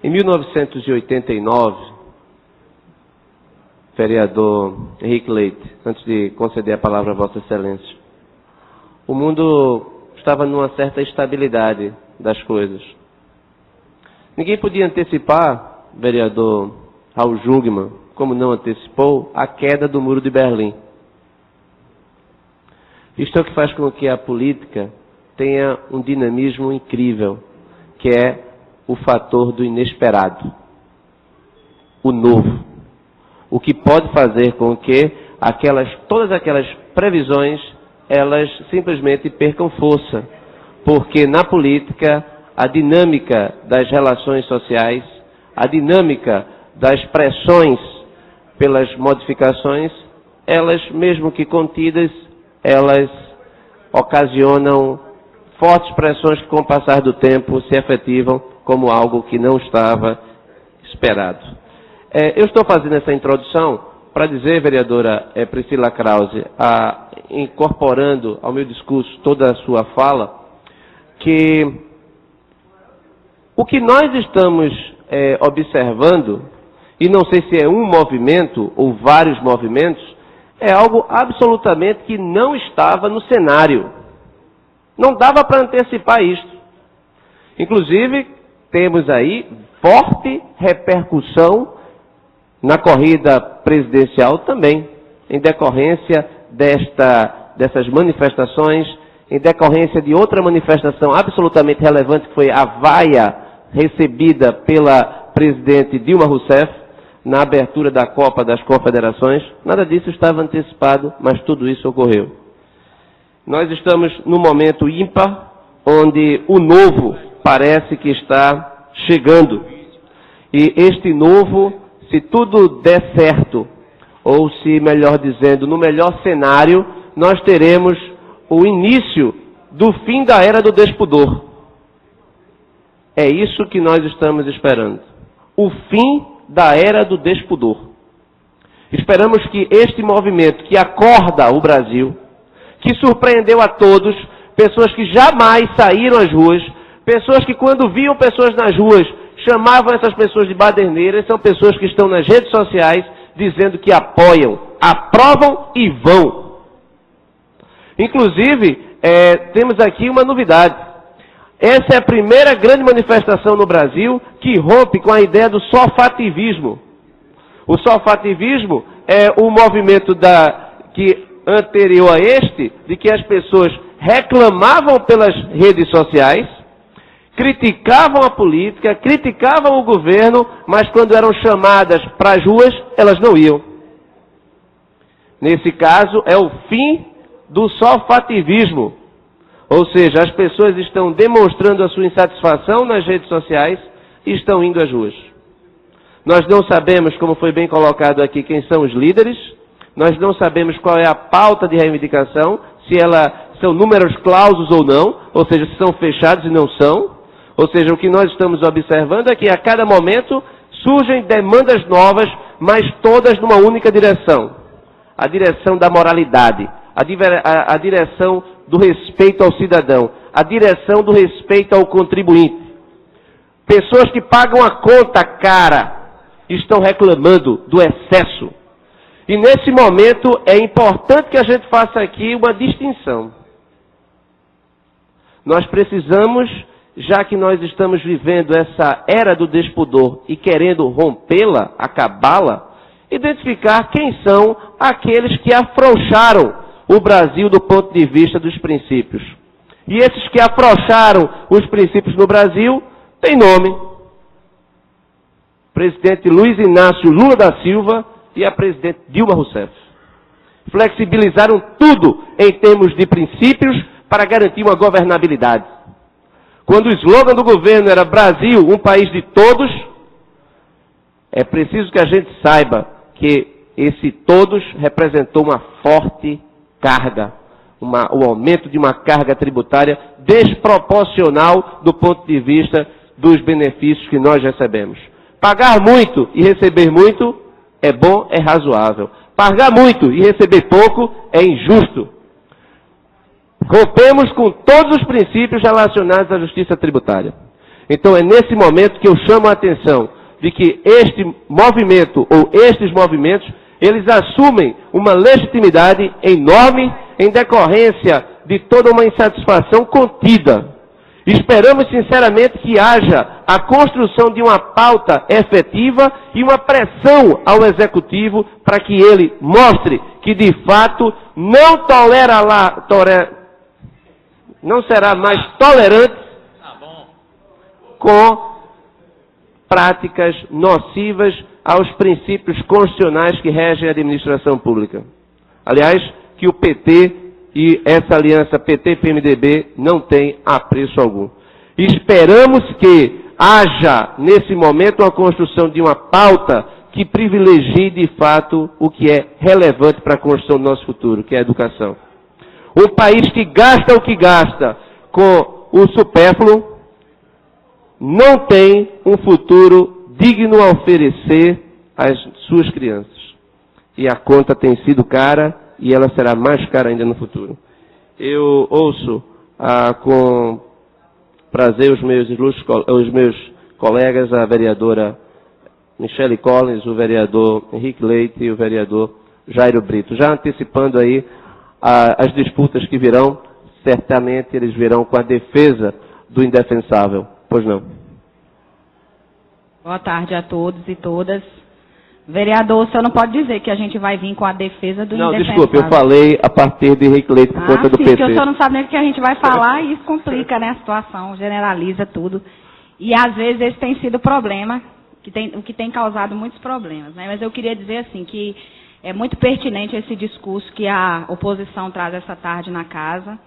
Em 1989, vereador Henrique Leite, antes de conceder a palavra a Vossa Excelência, o mundo estava numa certa estabilidade das coisas. Ninguém podia antecipar, vereador Raul Jungmann, como não antecipou, a queda do Muro de Berlim. Isto é o que faz com que a política tenha um dinamismo incrível, que é o fator do inesperado, o novo. O que pode fazer com que todas aquelas previsões, elas simplesmente percam força. Porque na política, a dinâmica das relações sociais, a dinâmica das pressões pelas modificações, elas, mesmo que contidas, elas ocasionam fortes pressões que, com o passar do tempo, se efetivam como algo que não estava esperado. Eu estou fazendo essa introdução para dizer, vereadora Priscila Krause, incorporando ao meu discurso toda a sua fala, que o que nós estamos observando, e não sei se é um movimento ou vários movimentos, é algo absolutamente que não estava no cenário. Não dava para antecipar isto. Inclusive, temos aí forte repercussão na corrida presidencial também, em decorrência dessas manifestações, em decorrência de outra manifestação absolutamente relevante, que foi a vaia recebida pela presidente Dilma Rousseff na abertura da Copa das Confederações. Nada disso estava antecipado, mas tudo isso ocorreu. Nós estamos num momento ímpar, onde o novo parece que está chegando. E este novo, se tudo der certo, ou se, melhor dizendo, no melhor cenário, nós teremos o início do fim da era do despudor. É isso que nós estamos esperando. O fim da era do despudor. Esperamos que este movimento que acorda o Brasil, que surpreendeu a todos, pessoas que jamais saíram às ruas, pessoas que quando viam pessoas nas ruas, chamavam essas pessoas de baderneiras, são pessoas que estão nas redes sociais dizendo que apoiam, aprovam e vão. Inclusive, temos aqui uma novidade. Essa é a primeira grande manifestação no Brasil que rompe com a ideia do sofativismo. O sofativismo é o movimento anterior a este, de que as pessoas reclamavam pelas redes sociais, criticavam a política, criticavam o governo, mas quando eram chamadas para as ruas, elas não iam. Nesse caso, é o fim do sofativismo. Ou seja, as pessoas estão demonstrando a sua insatisfação nas redes sociais e estão indo às ruas. Nós não sabemos, como foi bem colocado aqui, quem são os líderes. Nós não sabemos qual é a pauta de reivindicação, se são números clausos ou não, ou seja, se são fechados e não são. Ou seja, o que nós estamos observando é que a cada momento surgem demandas novas, mas todas numa única direção. A direção da moralidade, a direção do respeito ao cidadão, a direção do respeito ao contribuinte. Pessoas que pagam a conta cara estão reclamando do excesso. E nesse momento é importante que a gente faça aqui uma distinção. Nós precisamos, já que nós estamos vivendo essa era do despudor e querendo rompê-la, acabá-la, identificar quem são aqueles que afrouxaram o Brasil do ponto de vista dos princípios. E esses que afrouxaram os princípios no Brasil têm nome. Presidente Luiz Inácio Lula da Silva e a presidente Dilma Rousseff. Flexibilizaram tudo em termos de princípios para garantir uma governabilidade. Quando o slogan do governo era Brasil, um país de todos, é preciso que a gente saiba que esse todos representou uma forte carga, o aumento de uma carga tributária desproporcional do ponto de vista dos benefícios que nós recebemos. Pagar muito e receber muito é bom, é razoável. Pagar muito e receber pouco é injusto. Rompemos com todos os princípios relacionados à justiça tributária. Então é nesse momento que eu chamo a atenção de que este movimento, ou estes movimentos, eles assumem uma legitimidade enorme em decorrência de toda uma insatisfação contida. Esperamos sinceramente que haja a construção de uma pauta efetiva e uma pressão ao Executivo para que ele mostre que, de fato, não será mais tolerante com práticas nocivas aos princípios constitucionais que regem a administração pública. Aliás, que o PT e essa aliança PT-PMDB não tem apreço algum. Esperamos que haja, nesse momento, a construção de uma pauta que privilegie, de fato, o que é relevante para a construção do nosso futuro, que é a educação. Um país que gasta o que gasta com o supérfluo não tem um futuro digno a oferecer às suas crianças. E a conta tem sido cara e ela será mais cara ainda no futuro. Eu ouço com prazer os meus colegas, a vereadora Michele Collins, o vereador Henrique Leite e o vereador Jairo Brito. Já antecipando aí as disputas que virão, certamente eles virão com a defesa do indefensável. Pois não. Boa tarde a todos e todas. Vereador, o senhor não pode dizer que a gente vai vir com a defesa do indefensável. Não, desculpe, eu falei a partir de Henrique Leite por conta do PT. Porque o senhor não sabe nem o que a gente vai falar e isso complica, né, a situação, generaliza tudo. E às vezes esse tem sido o problema, o que tem causado muitos problemas, né? Mas eu queria dizer assim que é muito pertinente esse discurso que a oposição traz essa tarde na casa,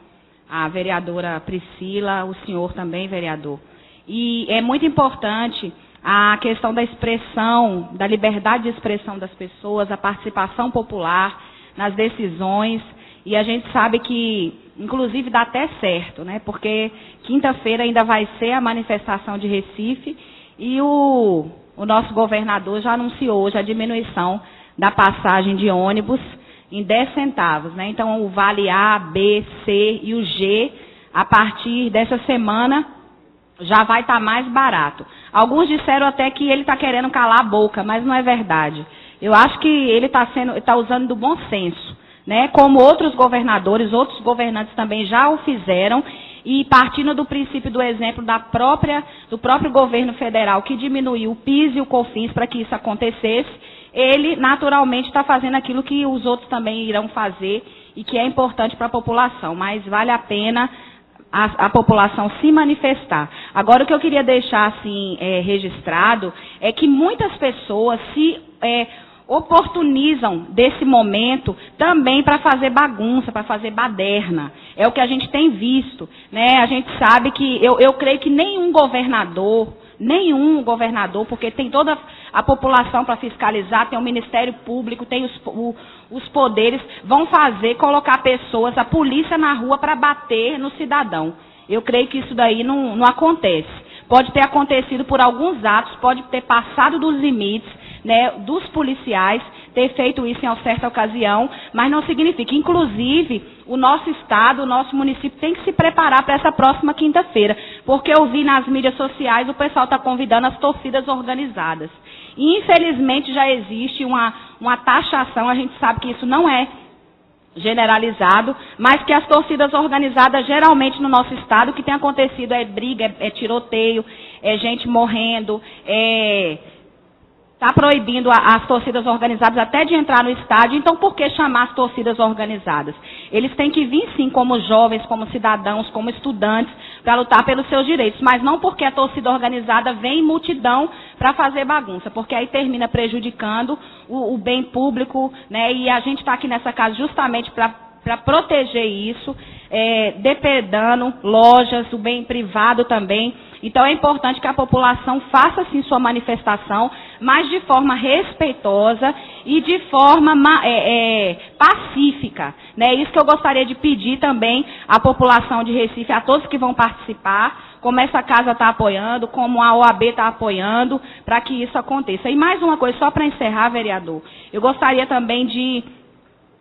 a vereadora Priscila, o senhor também, vereador. E é muito importante a questão da expressão, da liberdade de expressão das pessoas, a participação popular nas decisões, e a gente sabe que, inclusive, dá até certo, né? Porque quinta-feira ainda vai ser a manifestação de Recife, e o nosso governador já anunciou hoje a diminuição da passagem de ônibus em 10 centavos, né? Então, o vale A, B, C e o G, a partir dessa semana, já vai estar mais barato. Alguns disseram até que ele está querendo calar a boca, mas não é verdade. Eu acho que ele está usando do bom senso, né? Como outros governadores, outros governantes também já o fizeram, e partindo do princípio do exemplo do próprio governo federal, que diminuiu o PIS e o COFINS para que isso acontecesse, ele naturalmente está fazendo aquilo que os outros também irão fazer e que é importante para a população, mas vale a pena a população se manifestar. Agora, o que eu queria deixar assim registrado é que muitas pessoas se oportunizam desse momento também para fazer bagunça, para fazer baderna. É o que a gente tem visto, né? A gente sabe que, eu creio que nenhum governador, porque tem toda a população para fiscalizar, tem o Ministério Público, tem os poderes, vão colocar pessoas, a polícia na rua para bater no cidadão. Eu creio que isso daí não acontece. Pode ter acontecido por alguns atos, pode ter passado dos limites, né, dos policiais, ter feito isso em certa ocasião, mas não significa. Inclusive, o nosso estado, o nosso município tem que se preparar para essa próxima quinta-feira, porque eu vi nas mídias sociais o pessoal está convidando as torcidas organizadas. E, infelizmente, já existe uma taxação, a gente sabe que isso não é generalizado, mas que as torcidas organizadas, geralmente no nosso estado, o que tem acontecido é briga, é tiroteio, é gente morrendo, está proibindo as torcidas organizadas até de entrar no estádio. Então, por que chamar as torcidas organizadas? Eles têm que vir, sim, como jovens, como cidadãos, como estudantes, para lutar pelos seus direitos. Mas não porque a torcida organizada vem em multidão para fazer bagunça, porque aí termina prejudicando o bem público, né? E a gente está aqui nessa casa justamente para proteger isso, depredando lojas, o bem privado também. Então é importante que a população faça sim sua manifestação, mas de forma respeitosa e de forma pacífica, né? Isso que eu gostaria de pedir também à população de Recife, a todos que vão participar, como essa casa está apoiando, como a OAB está apoiando, para que isso aconteça. E mais uma coisa, só para encerrar, vereador, eu gostaria também de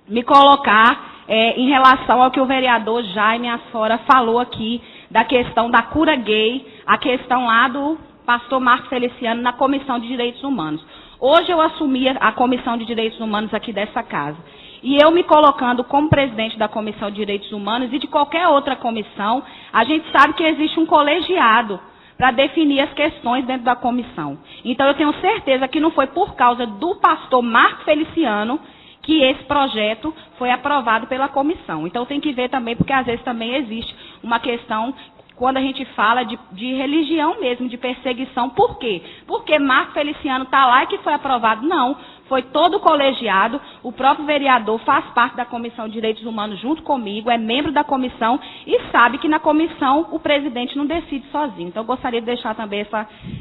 me colocar em relação ao que o vereador Jaime Asfora falou aqui da questão da cura gay, a questão lá do pastor Marcos Feliciano na Comissão de Direitos Humanos. Hoje eu assumi a Comissão de Direitos Humanos aqui dessa casa. E eu me colocando como presidente da Comissão de Direitos Humanos e de qualquer outra comissão, a gente sabe que existe um colegiado para definir as questões dentro da comissão. Então eu tenho certeza que não foi por causa do pastor Marcos Feliciano que esse projeto foi aprovado pela comissão. Então tem que ver também, porque às vezes também existe uma questão, quando a gente fala de religião mesmo, de perseguição. Por quê? Porque Marcos Feliciano está lá e que foi aprovado. Não, foi todo colegiado, o próprio vereador faz parte da Comissão de Direitos Humanos junto comigo, é membro da comissão e sabe que na comissão o presidente não decide sozinho. Então eu gostaria de deixar também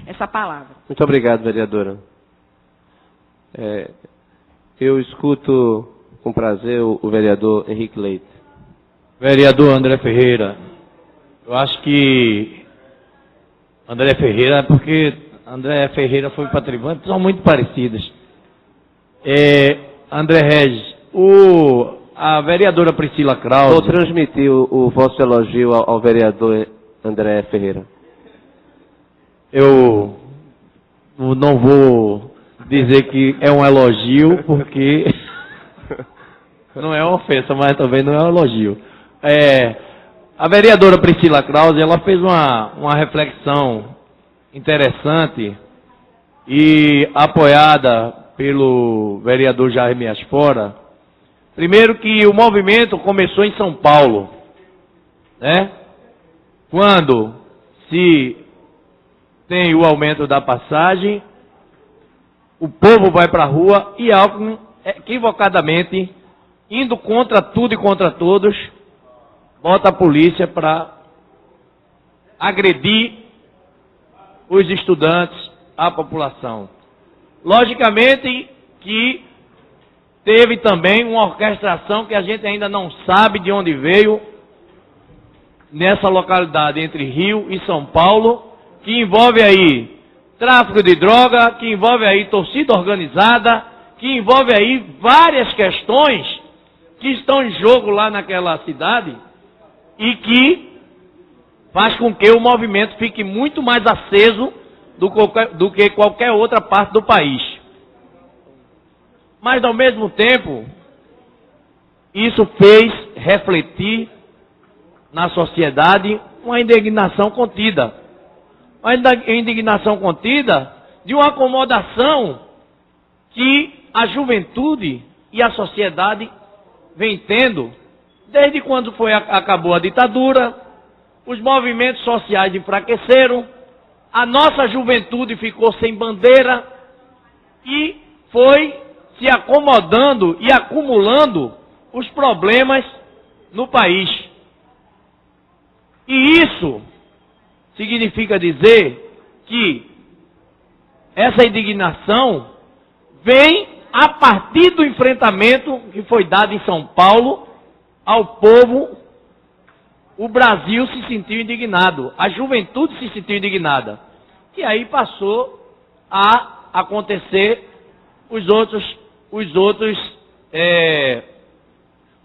essa palavra. Muito obrigado, vereadora. Eu escuto com prazer o vereador Henrique Leite. Vereador André Ferreira, eu acho que André Ferreira, porque André Ferreira foi para a tribuna, são muito parecidas. André Regis, a vereadora Priscila Krause... Vou transmitir o vosso elogio ao vereador André Ferreira. Eu não vou dizer que é um elogio, porque não é uma ofensa, mas também não é um elogio. A vereadora Priscila Krause, ela fez uma reflexão interessante e apoiada pelo vereador Jaime Aspora. Primeiro que o movimento começou em São Paulo, né? Quando se tem o aumento da passagem, o povo vai para a rua e Alckmin, equivocadamente, indo contra tudo e contra todos, bota a polícia para agredir os estudantes, a população. Logicamente que teve também uma orquestração que a gente ainda não sabe de onde veio, nessa localidade entre Rio e São Paulo, que envolve aí tráfico de droga, que envolve aí torcida organizada, que envolve aí várias questões que estão em jogo lá naquela cidade e que faz com que o movimento fique muito mais aceso do que qualquer outra parte do país. Mas, ao mesmo tempo, isso fez refletir na sociedade uma indignação contida. Uma indignação contida de uma acomodação que a juventude e a sociedade vem tendo desde quando acabou a ditadura, os movimentos sociais enfraqueceram, a nossa juventude ficou sem bandeira e foi se acomodando e acumulando os problemas no país. E isso significa dizer que essa indignação vem a partir do enfrentamento que foi dado em São Paulo ao povo. O Brasil se sentiu indignado, a juventude se sentiu indignada. E aí passou a acontecer os outros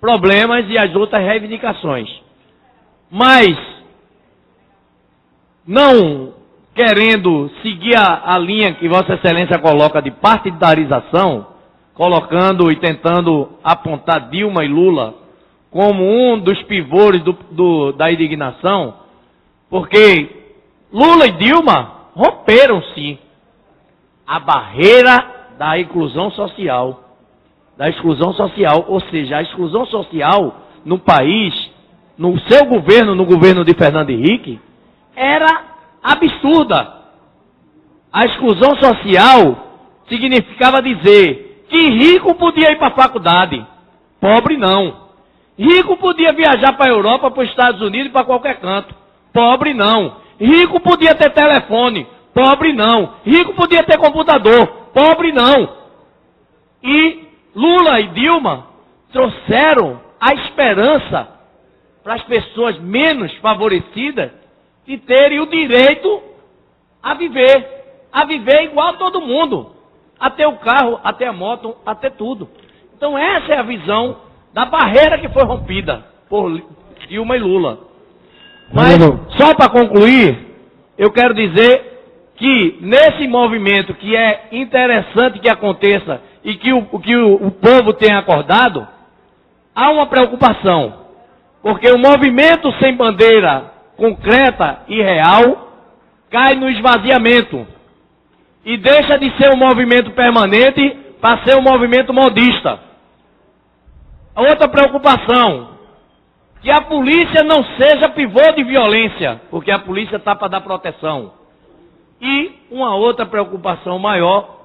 problemas e as outras reivindicações. Mas, não querendo seguir a linha que Vossa Excelência coloca de partidarização, colocando e tentando apontar Dilma e Lula como um dos pivôs da indignação, porque Lula e Dilma romperam, sim, a barreira da inclusão social. Da exclusão social, ou seja, a exclusão social no país, no seu governo, no governo de Fernando Henrique, era absurda. A exclusão social significava dizer que rico podia ir para a faculdade, pobre não. Rico podia viajar para a Europa, para os Estados Unidos e para qualquer canto. Pobre não. Rico podia ter telefone. Pobre não. Rico podia ter computador. Pobre não. E Lula e Dilma trouxeram a esperança para as pessoas menos favorecidas de terem o direito a viver igual a todo mundo. A ter o carro, a ter a moto, a ter tudo. Então essa é a visão da barreira que foi rompida por Dilma e Lula. Mas, só para concluir, eu quero dizer que nesse movimento que é interessante que aconteça e que o povo tenha acordado, há uma preocupação. Porque o movimento sem bandeira concreta e real cai no esvaziamento. E deixa de ser um movimento permanente para ser um movimento modista. Outra preocupação, que a polícia não seja pivô de violência, porque a polícia está para dar proteção. E uma outra preocupação maior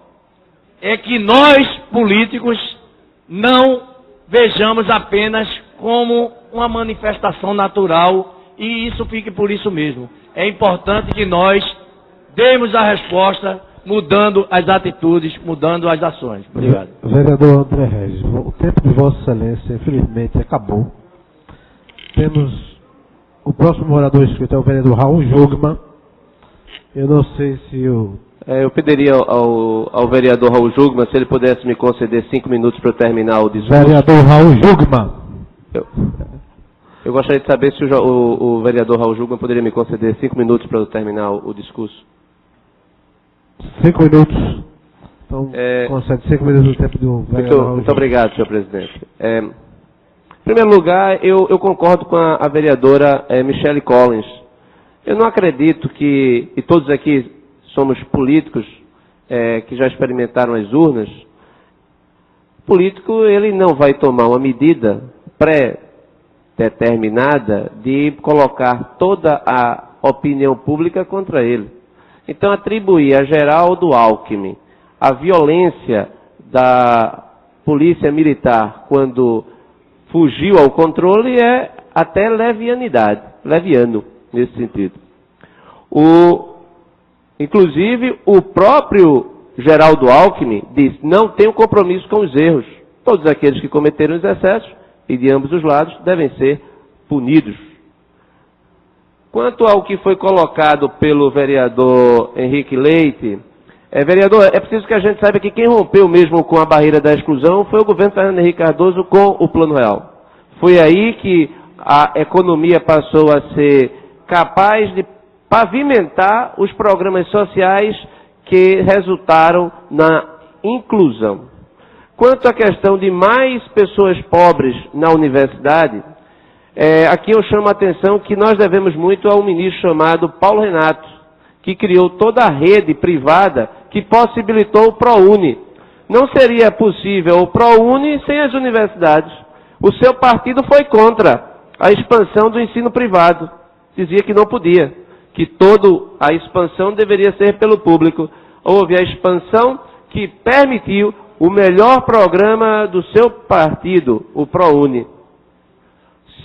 é que nós, políticos, não vejamos apenas como uma manifestação natural, e isso fique por isso mesmo. É importante que nós demos a resposta mudando as atitudes, mudando as ações. Obrigado. Vereador André Regis, o tempo de Vossa Excelência, infelizmente, acabou. Temos o próximo orador inscrito, é o vereador Raul Jugman. Eu não sei se o... Eu pediria ao vereador Raul Jugman se ele pudesse me conceder 5 minutos para eu terminar o discurso. Vereador Raul Jugman. Eu gostaria de saber se o vereador Raul Jugman poderia me conceder 5 minutos para eu terminar o discurso. 5 minutos. Então, concede 5 minutos do tempo do vereador. Muito obrigado, senhor presidente. Em primeiro lugar, eu concordo com a vereadora Michele Collins. Eu não acredito que, e todos aqui somos políticos que já experimentaram as urnas, o político ele não vai tomar uma medida pré-determinada de colocar toda a opinião pública contra ele. Então, atribuir a Geraldo Alckmin a violência da polícia militar quando fugiu ao controle é até leviano nesse sentido. Inclusive, o próprio Geraldo Alckmin disse, não tenho compromisso com os erros. Todos aqueles que cometeram os excessos, e de ambos os lados, devem ser punidos. Quanto ao que foi colocado pelo vereador Henrique Leite, vereador, é preciso que a gente saiba que quem rompeu mesmo com a barreira da exclusão foi o governo Fernando Henrique Cardoso com o Plano Real. Foi aí que a economia passou a ser capaz de pavimentar os programas sociais que resultaram na inclusão. Quanto à questão de mais pessoas pobres na universidade, aqui eu chamo a atenção que nós devemos muito a um ministro chamado Paulo Renato, que criou toda a rede privada que possibilitou o ProUni. Não seria possível o ProUni sem as universidades. O seu partido foi contra a expansão do ensino privado. Dizia que não podia, que toda a expansão deveria ser pelo público. Houve a expansão que permitiu o melhor programa do seu partido, o ProUni.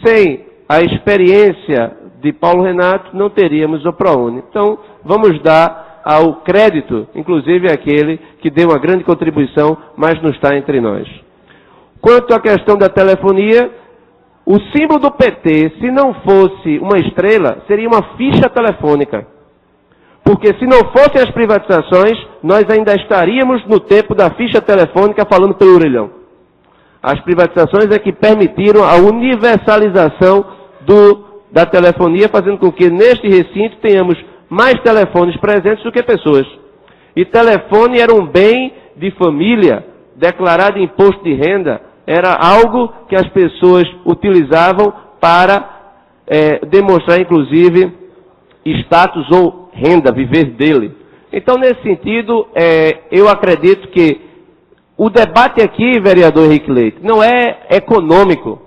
Sem a experiência de Paulo Renato, não teríamos o ProUni. Então, vamos dar ao crédito, inclusive aquele que deu uma grande contribuição, mas não está entre nós. Quanto à questão da telefonia, o símbolo do PT, se não fosse uma estrela, seria uma ficha telefônica. Porque se não fossem as privatizações, nós ainda estaríamos no tempo da ficha telefônica falando pelo orelhão. As privatizações é que permitiram a universalização da telefonia, fazendo com que neste recinto tenhamos mais telefones presentes do que pessoas. E telefone era um bem de família, declarado em imposto de renda, era algo que as pessoas utilizavam para demonstrar, inclusive, status ou renda, viver dele. Então, nesse sentido, eu acredito que o debate aqui, vereador Henrique Leite, não é econômico.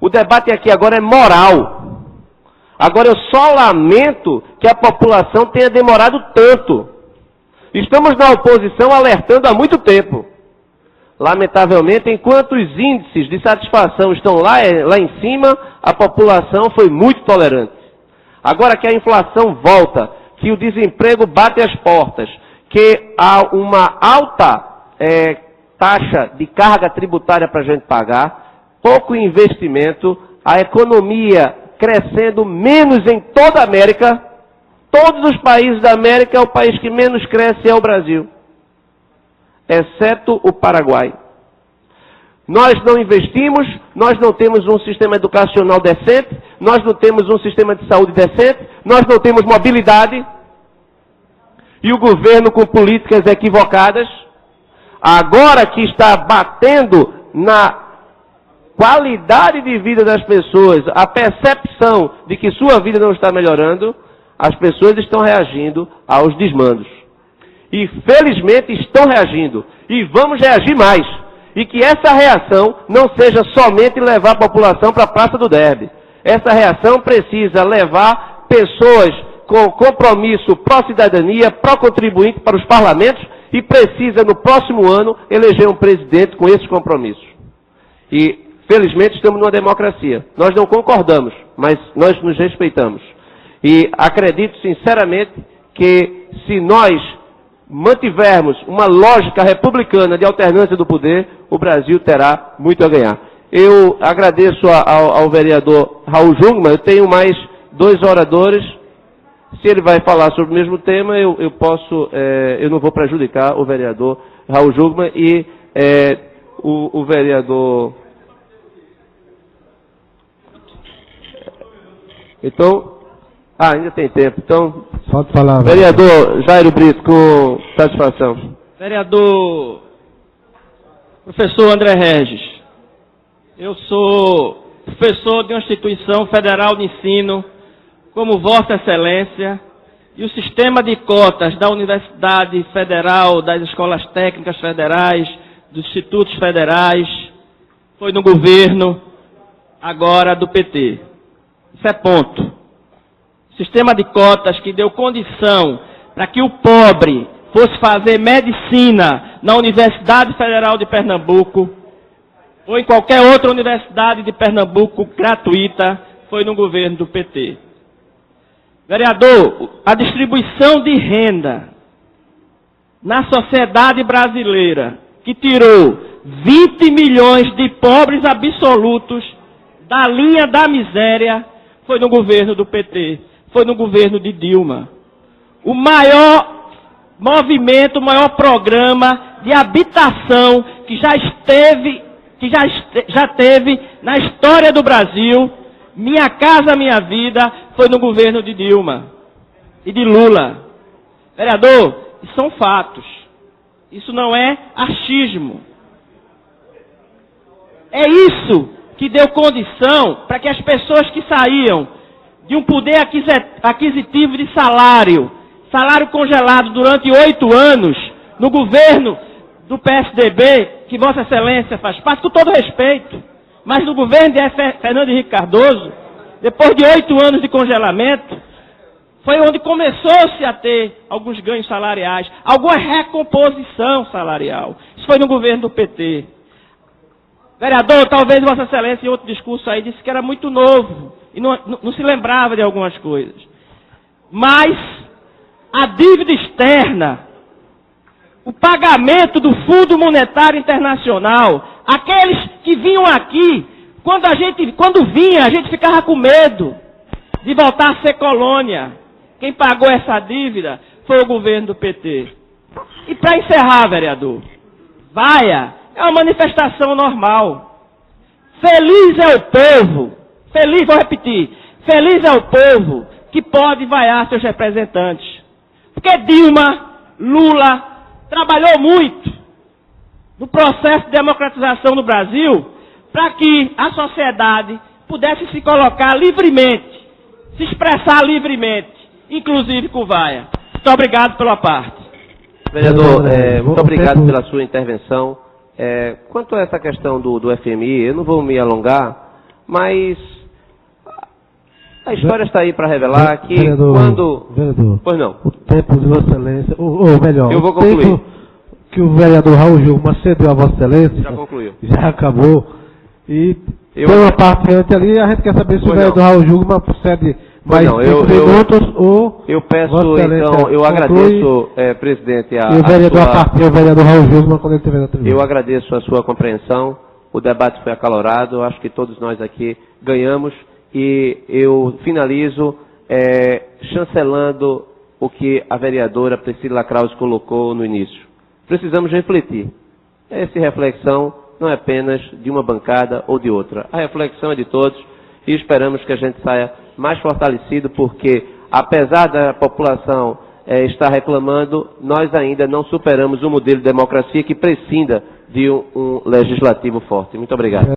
O debate aqui agora é moral. Agora, eu só lamento que a população tenha demorado tanto. Estamos na oposição alertando há muito tempo. Lamentavelmente, enquanto os índices de satisfação estão lá em cima, a população foi muito tolerante. Agora que a inflação volta, que o desemprego bate as portas, que há uma alta taxa de carga tributária para a gente pagar, pouco investimento, a economia crescendo menos em toda a América, todos os países da América, o país que menos cresce é o Brasil, exceto o Paraguai. Nós não investimos, nós não temos um sistema educacional decente, nós não temos um sistema de saúde decente, nós não temos mobilidade. E o governo com políticas equivocadas, agora que está batendo na qualidade de vida das pessoas, a percepção de que sua vida não está melhorando, as pessoas estão reagindo aos desmandos. E felizmente estão reagindo. E vamos reagir mais. E que essa reação não seja somente levar a população para a Praça do Derby. Essa reação precisa levar pessoas com compromisso pró-cidadania, pró-contribuinte para os parlamentos e precisa, no próximo ano, eleger um presidente com esses compromissos. E, felizmente, estamos numa democracia. Nós não concordamos, mas nós nos respeitamos. E acredito, sinceramente, que se nós mantivermos uma lógica republicana de alternância do poder, o Brasil terá muito a ganhar. Eu agradeço ao vereador Raul Jungmann. Eu tenho mais 2 oradores. Se ele vai falar sobre o mesmo tema, eu não vou prejudicar o vereador Raul Jungmann e o vereador. Então, ainda tem tempo. Então, pode falar. Vereador Jairo Brito, com satisfação. Vereador professor André Regis, eu sou professor de uma instituição federal de ensino, como Vossa Excelência, e o sistema de cotas da Universidade Federal, das escolas técnicas federais, dos institutos federais, foi no governo, agora do PT. Isso é ponto. Sistema de cotas que deu condição para que o pobre fosse fazer medicina na Universidade Federal de Pernambuco, ou em qualquer outra universidade de Pernambuco gratuita, foi no governo do PT. Vereador, a distribuição de renda na sociedade brasileira, que tirou 20 milhões de pobres absolutos da linha da miséria, foi no governo do PT, foi no governo de Dilma. O maior movimento, o maior programa de habitação que já teve na história do Brasil, Minha Casa Minha Vida, foi no governo de Dilma e de Lula. Vereador, isso são fatos. Isso não é achismo. É isso que deu condição para que as pessoas que saíam de um poder aquisitivo de salário congelado durante 8 anos, no governo do PSDB, que Vossa Excelência faz parte, com todo respeito, mas no governo de Fernando Henrique Cardoso, depois de 8 anos de congelamento, foi onde começou-se a ter alguns ganhos salariais, alguma recomposição salarial. Isso foi no governo do PT. Vereador, talvez Vossa Excelência, em outro discurso aí, disse que era muito novo e não se lembrava de algumas coisas. Mas a dívida externa, o pagamento do Fundo Monetário Internacional, aqueles que vinham aqui, quando vinha, a gente ficava com medo de voltar a ser colônia. Quem pagou essa dívida foi o governo do PT. E para encerrar, vereador, vaia é uma manifestação normal. Feliz é o povo, vou repetir, feliz é o povo que pode vaiar seus representantes. Porque Dilma, Lula, trabalhou muito no processo de democratização no Brasil para que a sociedade pudesse se colocar livremente, se expressar livremente, inclusive com vaia. Muito obrigado pela parte. Vereador, muito obrigado pela sua intervenção. Quanto a essa questão do FMI, eu não vou me alongar, mas a história está aí para revelar que vereador, Pois não. O tempo de Vossa Excelência, ou melhor, eu vou o concluir. tempo que o vereador Raul Jungmann cedeu a Vossa Excelência, Já concluiu. Já acabou. E tem uma parte antes ali, a gente quer saber se o vereador Raul Jungmann cede mais 5 minutos ou... Eu peço, então, eu agradeço, presidente, e o vereador Raul Jungmann, quando ele estiver na tribuna. Eu agradeço a sua compreensão, o debate foi acalorado, acho que todos nós aqui ganhamos, e eu finalizo chancelando o que a vereadora Priscila Krause colocou no início. Precisamos refletir. Essa reflexão não é apenas de uma bancada ou de outra. A reflexão é de todos e esperamos que a gente saia mais fortalecido, porque, apesar da população estar reclamando, nós ainda não superamos um modelo de democracia que prescinda de um legislativo forte. Muito obrigado.